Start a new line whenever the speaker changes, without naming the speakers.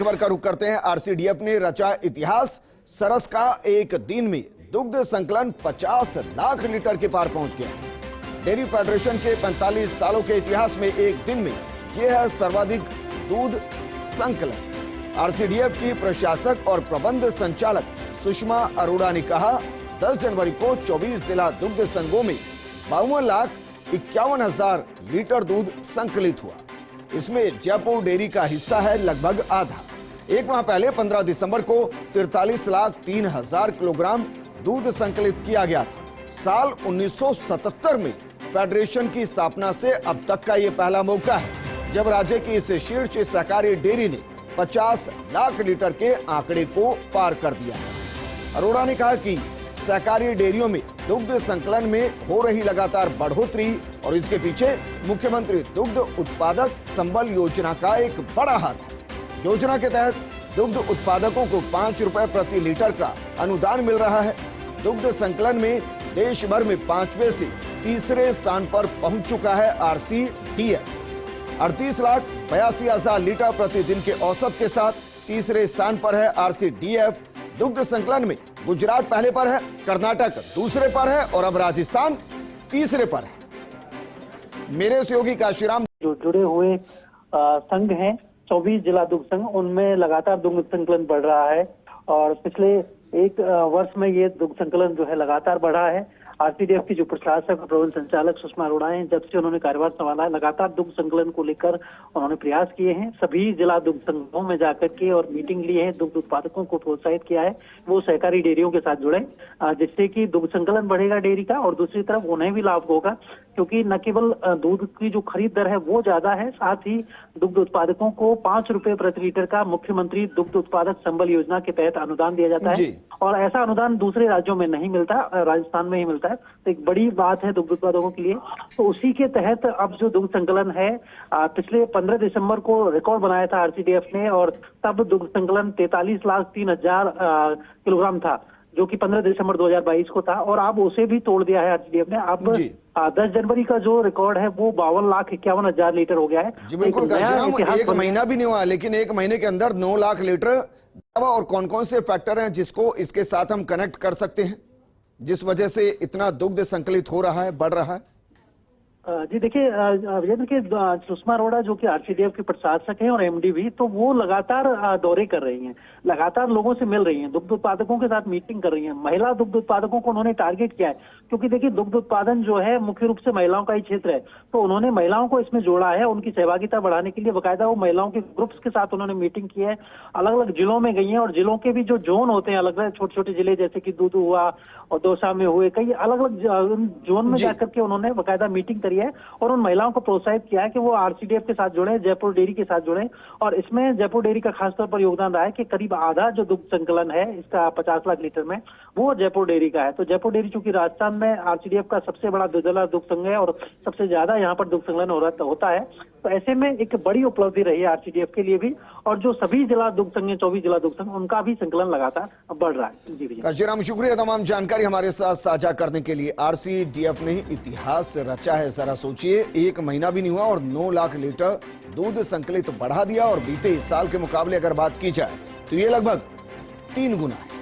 खबर का रुख करते हैं। आरसीडीएफ ने रचा इतिहास। सरस का एक दिन में दुग्ध संकलन 50 लाख लीटर के पार पहुंच गया। डेयरी फेडरेशन के 45 सालों के इतिहास में एक दिन में यह है सर्वाधिक दूध संकलन। आरसीडीएफ की प्रशासक और प्रबंध संचालक सुषमा अरोड़ा ने कहा, 10 जनवरी को 24 जिला दुग्ध संघों में 52,51,000 लीटर दूध संकलित हुआ। इसमें जयपुर डेयरी का हिस्सा है लगभग आधा। एक माह पहले 15 दिसंबर को 43,03,000 किलोग्राम दूध संकलित किया गया था। साल 1977 में फेडरेशन की स्थापना से अब तक का यह पहला मौका है जब राज्य की इस शीर्ष सहकारी डेयरी ने 50 लाख लीटर के आंकड़े को पार कर दिया है। अरोड़ा ने कहा कि सहकारी डेयरियों में दुग्ध संकलन में हो रही लगातार बढ़ोतरी और इसके पीछे मुख्यमंत्री दुग्ध उत्पादक संबल योजना का एक बड़ा हाथ है। योजना के तहत दुग्ध उत्पादकों को 5 रुपए प्रति लीटर का अनुदान मिल रहा है। दुग्ध संकलन में देश भर में 5वें से तीसरे स्थान पर पहुंच चुका है आरसीडीएफ। 38,82,000 लीटर प्रतिदिन के औसत के साथ तीसरे स्थान पर है आरसीडीएफ। दुग्ध संकलन में गुजरात पहले पर है, कर्नाटक दूसरे पर है और अब राजस्थान तीसरे पर है। मेरे सहयोगी काशीराम
जो जुड़े हुए संघ हैं 24 जिला दुग्ध संघ, उनमें लगातार दुग्ध संकलन बढ़ रहा है और पिछले एक वर्ष में ये दुग्ध संकलन जो है लगातार बढ़ा है। आरसीडीएफ की जो प्रशासक और प्रबंध संचालक सुषमा अरोड़ा हैं, जब से उन्होंने कार्यभार संभाला है लगातार दुग्ध संकलन को लेकर उन्होंने प्रयास किए हैं। सभी जिला दुग्ध संघों में जाकर के और मीटिंग ली है, दुग्ध उत्पादकों को प्रोत्साहित किया है वो सहकारी डेयरियों के साथ जुड़े, जिससे कि दुग्ध संकलन बढ़ेगा डेयरी का और दूसरी तरफ उन्हें भी लाभ होगा, क्योंकि न केवल दूध की जो खरीद दर है वो ज्यादा है, साथ ही दुग्ध उत्पादकों को 5 रुपए प्रति लीटर का मुख्यमंत्री दुग्ध उत्पादक संबल योजना के तहत अनुदान दिया जाता है और ऐसा अनुदान दूसरे राज्यों में नहीं मिलता, राजस्थान में ही मिलता है। तो एक बड़ी बात है दुग्ध उत्पादकों के लिए। तो उसी के तहत अब जो दुग्ध संकलन है पिछले 15 दिसंबर को रिकॉर्ड बनाया था आरसीडीएफ ने और तब दुग्ध संकलन 43,03,000 किलोग्राम था, जो कि 15 दिसंबर 2022 को था और अब उसे भी तोड़ दिया है आरसीडीएफ ने। अब 10 जनवरी का जो रिकॉर्ड है वो 52,51,000 लीटर हो गया है।
जी बिल्कुल काशीराम, एक महीना भी नहीं हुआ लेकिन एक महीने के अंदर 9 लाख लीटर। और कौन कौन से फैक्टर हैं जिसको इसके साथ हम कनेक्ट कर सकते हैं जिस वजह से इतना दुग्ध संकलित हो रहा है, बढ़ रहा है?
जी देखिए विजेंद्र के सुषमा अरोड़ा जो कि आरसीडीएफ के प्रशासक हैं और एमडी भी, तो वो लगातार दौरे कर रही हैं, लगातार लोगों से मिल रही हैं, दुग्ध उत्पादकों के साथ मीटिंग कर रही हैं। महिला दुग्ध उत्पादकों को उन्होंने टारगेट किया है, क्योंकि देखिए दुग्ध उत्पादन जो है मुख्य रूप से महिलाओं का ही क्षेत्र है, तो उन्होंने महिलाओं को इसमें जोड़ा है। उनकी सहभागिता बढ़ाने के लिए बाकायदा वो महिलाओं के ग्रुप्स के साथ उन्होंने मीटिंग की है, अलग अलग जिलों में गई है और जिलों के भी जो जोन होते हैं अलग अलग छोटे छोटे जिले, जैसे कि दूध हुआ और दौसा में हुए, कई अलग अलग जोन में जाकर के उन्होंने बाकायदा मीटिंग करी है और उन महिलाओं को प्रोत्साहित किया है कि वो आरसीडीएफ के साथ जुड़े, जयपुर डेयरी के साथ जुड़े। और इसमें जयपुर डेयरी का खासतौर पर योगदान रहा है कि करीब आधा जो दुग्ध संकलन है इसका 50 लाख लीटर में वो जयपुर डेयरी का है। तो जयपुर डेयरी चूंकि राजस्थान में आरसीडीएफ का सबसे बड़ा जिला दुग्ध संघ है और सबसे ज्यादा यहाँ पर दुग्ध संकलन होता है, तो ऐसे में एक बड़ी उपलब्धि रही है आरसीडीएफ के लिए भी और जो सभी जिला दुग्ध संघ 24 जिला दुग्ध संघ उनका भी संकलन लगातार बढ़ रहा है। जी
काशीराम, शुक्रिया तमाम जानकारी हमारे साथ साझा करने के लिए। आरसीडीएफ ने इतिहास रचा है। जरा सोचिए, एक महीना भी नहीं हुआ और 9 लाख लीटर दूध संकलित बढ़ा दिया और बीते साल के मुकाबले अगर बात की जाए तो ये लगभग 3 गुना है।